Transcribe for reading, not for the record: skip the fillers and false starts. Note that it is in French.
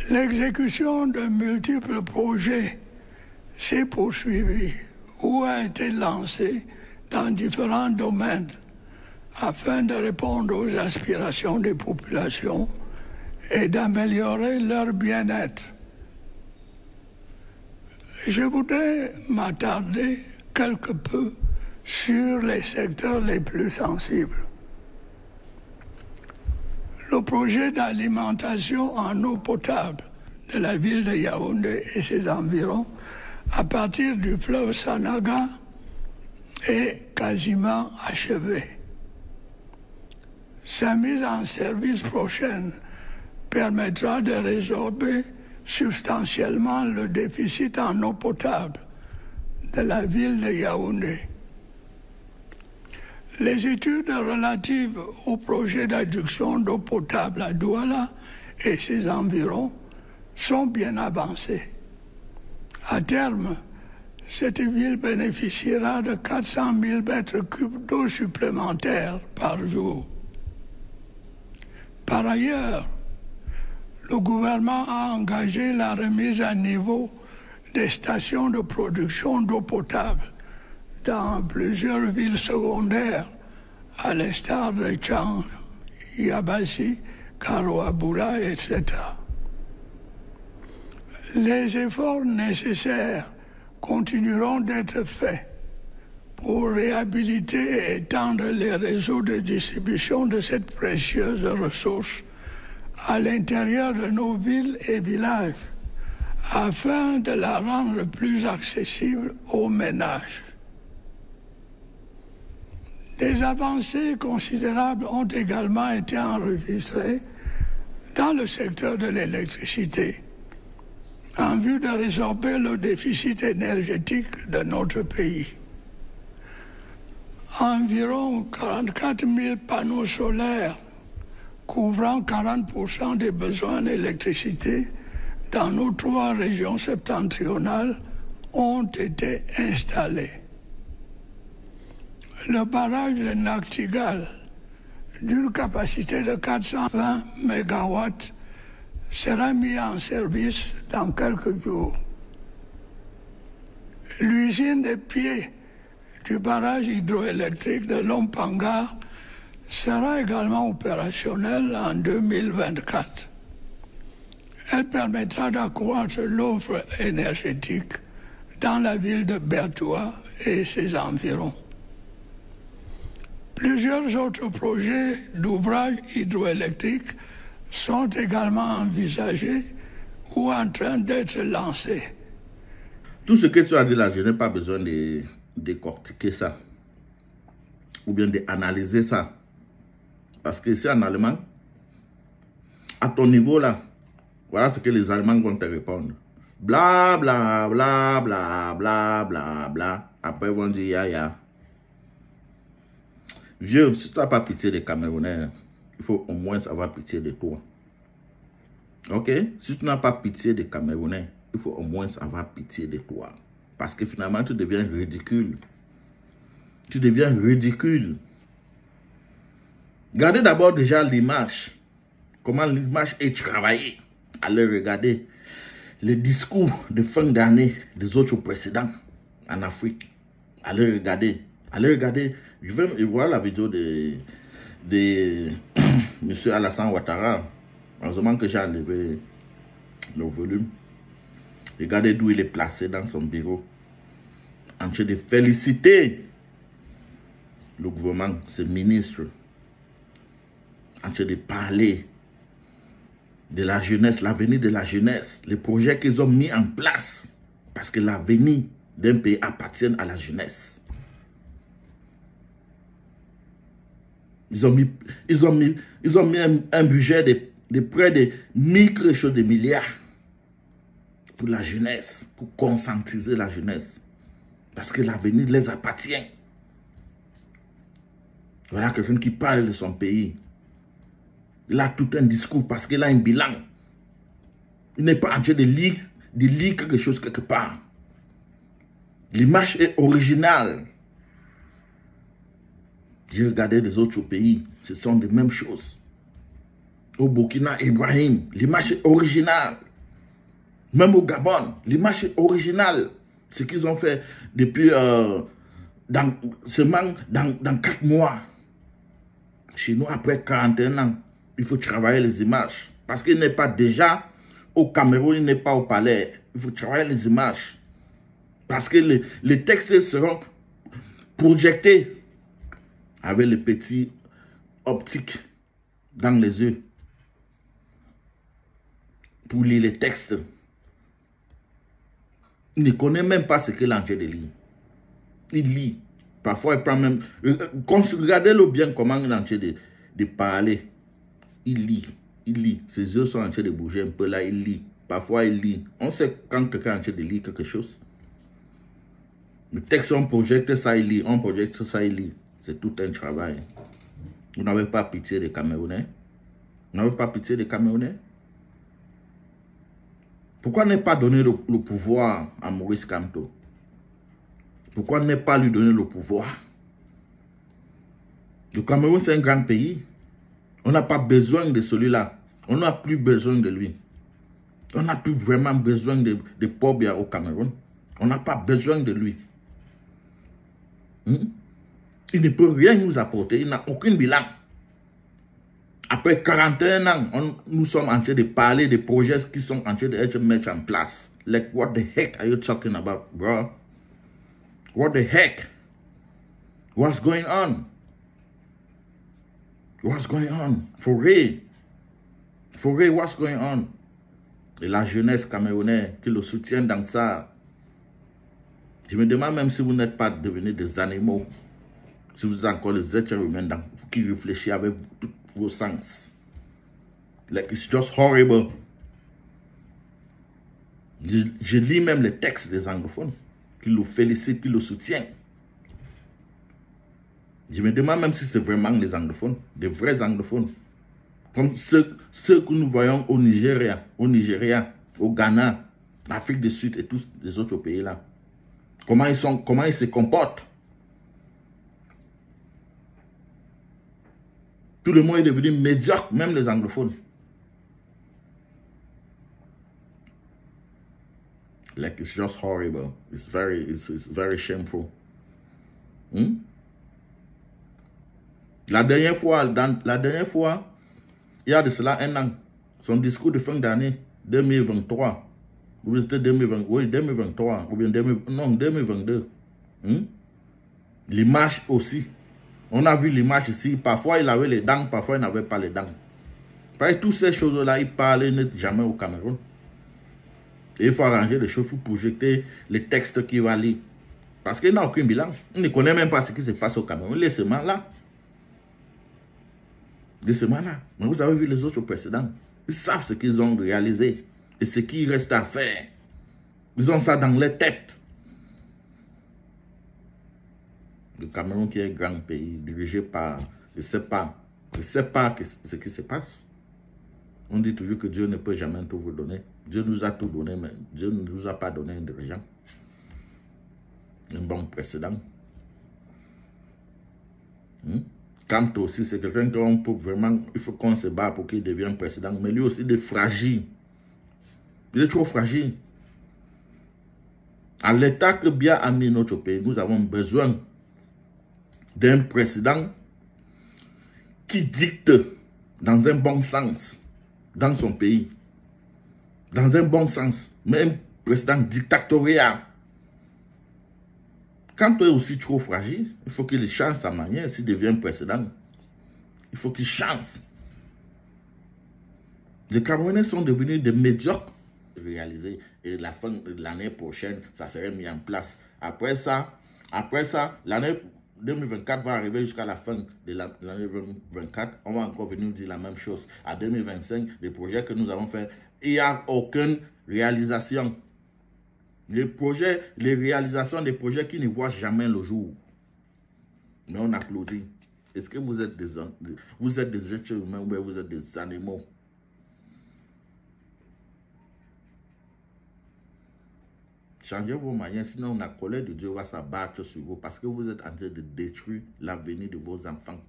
L'exécution de multiples projets s'est poursuivie ou a été lancée dans différents domaines afin de répondre aux aspirations des populations et d'améliorer leur bien-être. Je voudrais m'attarder quelque peu sur les secteurs les plus sensibles. Le projet d'alimentation en eau potable de la ville de Yaoundé et ses environs à partir du fleuve Sanaga est quasiment achevé. Sa mise en service prochaine permettra de résorber substantiellement le déficit en eau potable de la ville de Yaoundé. Les études relatives au projet d'adduction d'eau potable à Douala et ses environs sont bien avancées. À terme, cette ville bénéficiera de 400 000 mètres cubes d'eau supplémentaires par jour. Par ailleurs, le gouvernement a engagé la remise à niveau des stations de production d'eau potable dans plusieurs villes secondaires, à l'instar de Tchang, Yabassi, Karoabula, etc. Les efforts nécessaires continueront d'être faits pour réhabiliter et étendre les réseaux de distribution de cette précieuse ressource à l'intérieur de nos villes et villages, afin de la rendre plus accessible aux ménages. Des avancées considérables ont également été enregistrées dans le secteur de l'électricité, en vue de résorber le déficit énergétique de notre pays. Environ 44 000 panneaux solaires couvrant 40% des besoins d'électricité dans nos 3 régions septentrionales ont été installés. Le barrage de Naktigal, d'une capacité de 420 MW, sera mis en service dans quelques jours. L'usine des pieds du barrage hydroélectrique de Lompanga sera également opérationnelle en 2024. Elle permettra d'accroître l'offre énergétique dans la ville de Bertoua et ses environs. Plusieurs autres projets d'ouvrages hydroélectriques sont également envisagés ou en train d'être lancés. Tout ce que tu as dit là, je n'ai pas besoin de décortiquer ça ou bien d'analyser ça. Parce que ici en allemand, à ton niveau là, voilà ce que les Allemands vont te répondre. Bla bla bla bla bla bla bla. Après ils vont dire ya ya. Vieux, si tu n'as pas pitié des Camerounais, il faut au moins avoir pitié de toi. Ok? Si tu n'as pas pitié des Camerounais, il faut au moins avoir pitié de toi. Parce que finalement, tu deviens ridicule. Tu deviens ridicule. Regardez d'abord déjà l'image. Comment l'image est travaillée. Allez regarder les discours de fin d'année des autres présidents en Afrique. Allez regarder. Allez regarder. Je vais voir la vidéo de M. Alassane Ouattara. Heureusement que j'ai enlevé le volume. Regardez d'où il est placé dans son bureau. En train de féliciter le gouvernement, ses ministres. En train de parler de la jeunesse, l'avenir de la jeunesse, les projets qu'ils ont mis en place. Parce que l'avenir d'un pays appartient à la jeunesse. Ils ont mis un budget de près de 1000 milliards pour la jeunesse, pour conscientiser la jeunesse. Parce que l'avenir les appartient. Voilà quelqu'un qui parle de son pays. Il a tout un discours parce qu'il a un bilan. Il n'est pas en train de lire quelque chose quelque part. L'image est originale. J'ai regardé les autres pays, ce sont les mêmes choses. Au Burkina, Ibrahim, l'image est originale. Même au Gabon, l'image originale, ce qu'ils ont fait depuis seulement dans 4 mois. Chez nous, après 41 ans, il faut travailler les images. Parce qu'il n'est pas déjà au Cameroun, il n'est pas au palais. Il faut travailler les images. Parce que les textes seront projetés avec les petits optiques dans les yeux pour lire les textes. Il ne connaît même pas ce que l'enjeu de lire. Il lit. Parfois, il prend même... Regardez-le bien comment il est en train de parler. Il lit. Il lit. Ses yeux sont en train de bouger un peu là. Il lit. Parfois, il lit. On sait quand quelqu'un est en train de lire quelque chose. Le texte, on projette ça, il lit. On projette ça, il lit. C'est tout un travail. Vous n'avez pas pitié des Camerounais? Vous n'avez pas pitié des Camerounais? Pourquoi ne pas donner le pouvoir à Maurice Kamto? Pourquoi ne pas lui donner le pouvoir? Le Cameroun, c'est un grand pays. On n'a pas besoin de celui-là. On n'a plus besoin de lui. On n'a plus vraiment besoin de Pobia au Cameroun. On n'a pas besoin de lui. Il ne peut rien nous apporter. Il n'a aucun bilan. Après 41 ans, nous sommes en train de parler des projets qui sont en train d'être mis en place. Like, what the heck are you talking about, bro? What the heck? What's going on? What's going on? For real? For real, what's going on? Et la jeunesse camerounaise qui le soutient dans ça. Je me demande même si vous n'êtes pas devenus des animaux. Si vous êtes encore les êtres humains qui réfléchissent avec tous vos sens. Like, it's just horrible. Je lis même les textes des anglophones qui le félicitent, qui le soutiennent. Je me demande même si c'est vraiment des anglophones, des vrais anglophones. Comme ceux que nous voyons au Nigeria, au Ghana, l'Afrique du Sud et tous les autres pays là. Comment ils se comportent. Tout le monde est devenu médiocre, même les anglophones. Like, it's just horrible. It's very shameful. La dernière fois, il y a de cela un an, son discours de fin d'année 2023, ou c'était 2023, ou bien 2022. L'image aussi. On a vu l'image ici. Parfois, il avait les dents, parfois, il n'avait pas les dents. Pareil, toutes ces choses-là, il parlait jamais au Cameroun. Et il faut arranger les choses pour projeter les textes qu'il va lire. Parce qu'il n'a aucun bilan. On ne connaît même pas ce qui se passe au Cameroun. Laissez-moi là. Laissez-moi. Mais vous avez vu les autres précédents. Ils savent ce qu'ils ont réalisé et ce qu'il reste à faire. Ils ont ça dans leur tête. Le Cameroun qui est un grand pays dirigé par, je ne sais pas ce qui se passe. On dit toujours que Dieu ne peut jamais tout vous donner. Dieu nous a tout donné, mais Dieu ne nous a pas donné un dirigeant. Un bon précédent. Kamto aussi, c'est quelqu'un qu'on peut vraiment, il faut qu'on se bat pour qu'il devienne président. Mais lui aussi, il est fragile. Il est trop fragile. À l'état que bien amené notre pays, nous avons besoin d'un président qui dicte dans un bon sens dans son pays. Dans un bon sens. Mais un président dictatorial. Quand tu es aussi trop fragile, il faut qu'il change sa manière s'il devient président. Il faut qu'il change. Les Camerounais sont devenus des médiocres. Réalisé. Et la fin de l'année prochaine, ça serait mis en place. Après ça, l'année 2024 va arriver jusqu'à la fin de l'année 2024. On va encore venir dire la même chose. À 2025, les projets que nous avons faits, il n'y a aucune réalisation. Les réalisations des projets qui ne voient jamais le jour. Mais on applaudit. Est-ce que vous êtes des êtres humains ou bien vous êtes des animaux? Changez vos manières, sinon la colère de Dieu va s'abattre sur vous parce que vous êtes en train de détruire l'avenir de vos enfants.